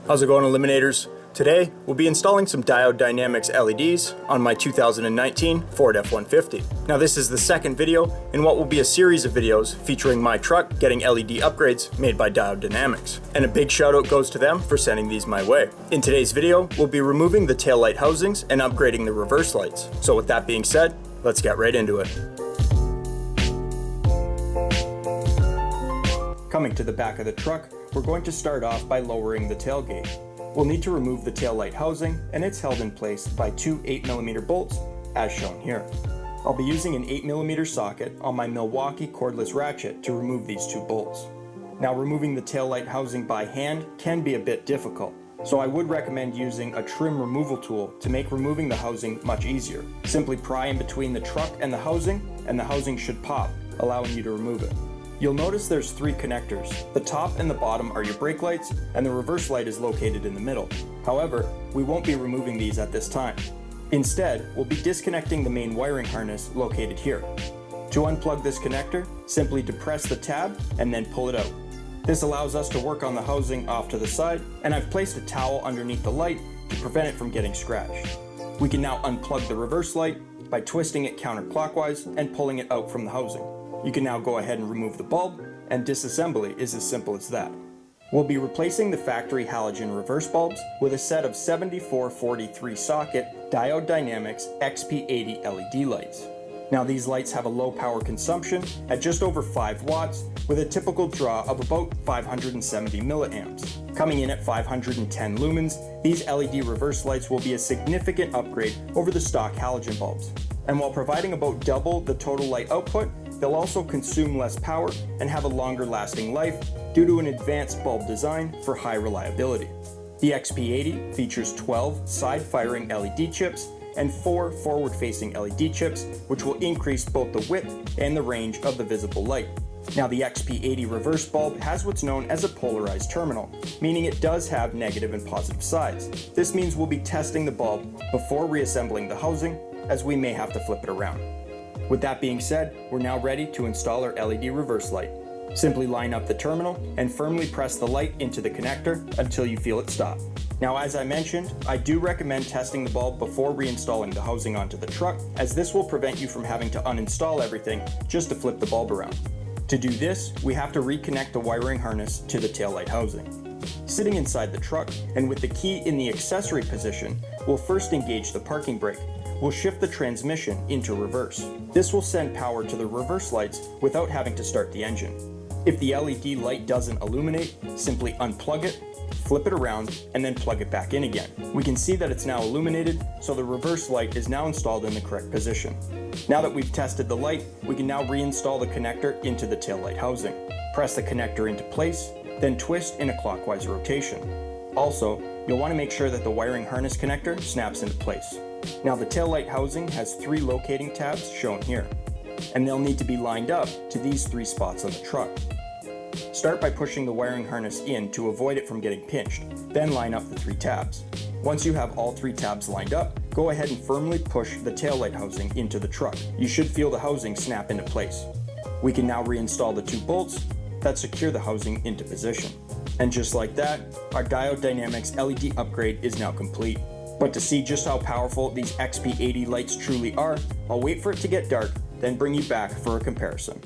How's it going, Eliminators? Today, we'll be installing some Diode Dynamics LEDs on my 2019 Ford F150. Now, this is the second video in what will be a series of videos featuring my truck getting LED upgrades made by Diode Dynamics. And a big shout out goes to them for sending these my way. In today's video, we'll be removing the taillight housings and upgrading the reverse lights. So with that being said, let's get right into it. Coming to the back of the truck, we're going to start off by lowering the tailgate. We'll need to remove the taillight housing, and it's held in place by two 8mm bolts, as shown here. I'll be using an 8mm socket on my Milwaukee cordless ratchet to remove these two bolts. Now, removing the taillight housing by hand can be a bit difficult, so I would recommend using a trim removal tool to make removing the housing much easier. Simply pry in between the truck and the housing should pop, allowing you to remove it. You'll notice there's three connectors. The top and the bottom are your brake lights, and the reverse light is located in the middle. However, we won't be removing these at this time. Instead, we'll be disconnecting the main wiring harness located here. To unplug this connector, simply depress the tab and then pull it out. This allows us to work on the housing off to the side, and I've placed a towel underneath the light to prevent it from getting scratched. We can now unplug the reverse light by twisting it counterclockwise and pulling it out from the housing. You can now go ahead and remove the bulb, and disassembly is as simple as that. We'll be replacing the Factory Halogen Reverse bulbs with a set of 7443 socket Diode Dynamics XP80 LED lights. Now, these lights have a low power consumption at just over 5 watts with a typical draw of about 570 milliamps. Coming in at 510 lumens, these LED reverse lights will be a significant upgrade over the stock halogen bulbs. And while providing about double the total light output, they'll also consume less power and have a longer lasting life due to an advanced bulb design for high reliability. The XP80 features 12 side-firing LED chips and 4 forward-facing LED chips, which will increase both the width and the range of the visible light. Now, the XP80 reverse bulb has what's known as a polarized terminal, meaning it does have negative and positive sides. This means we'll be testing the bulb before reassembling the housing, as we may have to flip it around. With that being said, we're now ready to install our LED reverse light. Simply line up the terminal and firmly press the light into the connector until you feel it stop. Now, as I mentioned, I do recommend testing the bulb before reinstalling the housing onto the truck, as this will prevent you from having to uninstall everything just to flip the bulb around. To do this, we have to reconnect the wiring harness to the taillight housing. Sitting inside the truck and with the key in the accessory position, we'll first engage the parking brake. We'll shift the transmission into reverse. This will send power to the reverse lights without having to start the engine. If the LED light doesn't illuminate, simply unplug it, flip it around, and then plug it back in again. We can see that it's now illuminated, so the reverse light is now installed in the correct position. Now that we've tested the light, we can now reinstall the connector into the taillight housing. Press the connector into place, then twist in a clockwise rotation. Also, you'll want to make sure that the wiring harness connector snaps into place. Now, the taillight housing has 3 locating tabs shown here, and they'll need to be lined up to these 3 spots on the truck. Start by pushing the wiring harness in to avoid it from getting pinched, then line up the 3 tabs. Once you have all 3 tabs lined up, go ahead and firmly push the taillight housing into the truck. You should feel the housing snap into place. We can now reinstall the 2 bolts that secure the housing into position. And just like that, our Diode Dynamics LED upgrade is now complete. But to see just how powerful these XP80 lights truly are, I'll wait for it to get dark, then bring you back for a comparison.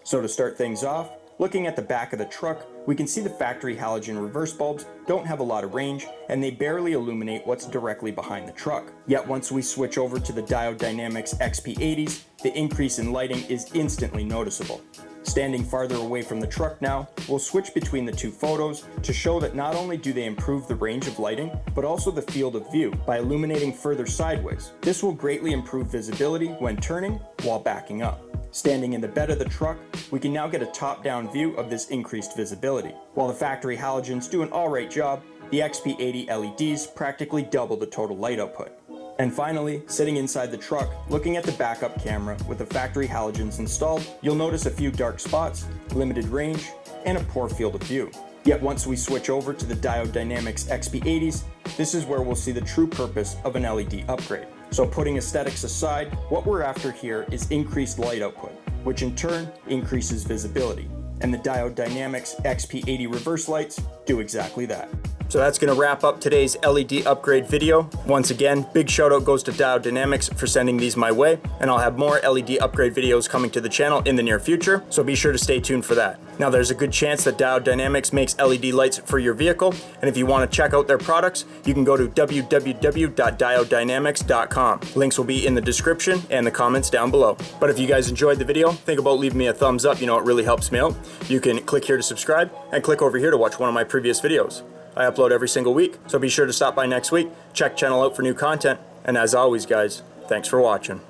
So to start things off, looking at the back of the truck, we can see the Factory Halogen Reverse bulbs don't have a lot of range, and they barely illuminate what's directly behind the truck. Yet once we switch over to the Diode Dynamics XP80s, the increase in lighting is instantly noticeable. Standing farther away from the truck now, we'll switch between the 2 photos to show that not only do they improve the range of lighting, but also the field of view by illuminating further sideways. This will greatly improve visibility when turning while backing up. Standing in the bed of the truck, we can now get a top-down view of this increased visibility. While the factory halogens do an alright job, the XP80 LEDs practically double the total light output. And finally, sitting inside the truck, looking at the backup camera with the factory halogens installed, you'll notice a few dark spots, limited range, and a poor field of view. Yet once we switch over to the Diode Dynamics XP80s, this is where we'll see the true purpose of an LED upgrade. So putting aesthetics aside, what we're after here is increased light output, which in turn increases visibility. And the Diode Dynamics XP80 reverse lights do exactly that. So that's going to wrap up today's LED upgrade video. Once again, big shout out goes to Diode Dynamics for sending these my way, and I'll have more LED upgrade videos coming to the channel in the near future, so be sure to stay tuned for that. Now there's a good chance that Diode Dynamics makes LED lights for your vehicle, and if you want to check out their products, you can go to www.diodedynamics.com. Links will be in the description and the comments down below. But if you guys enjoyed the video, think about leaving me a thumbs up, you know it really helps me out. You can click here to subscribe, and click over here to watch one of my previous videos. I upload every single week, so be sure to stop by next week, check channel out for new content, and as always guys, thanks for watching.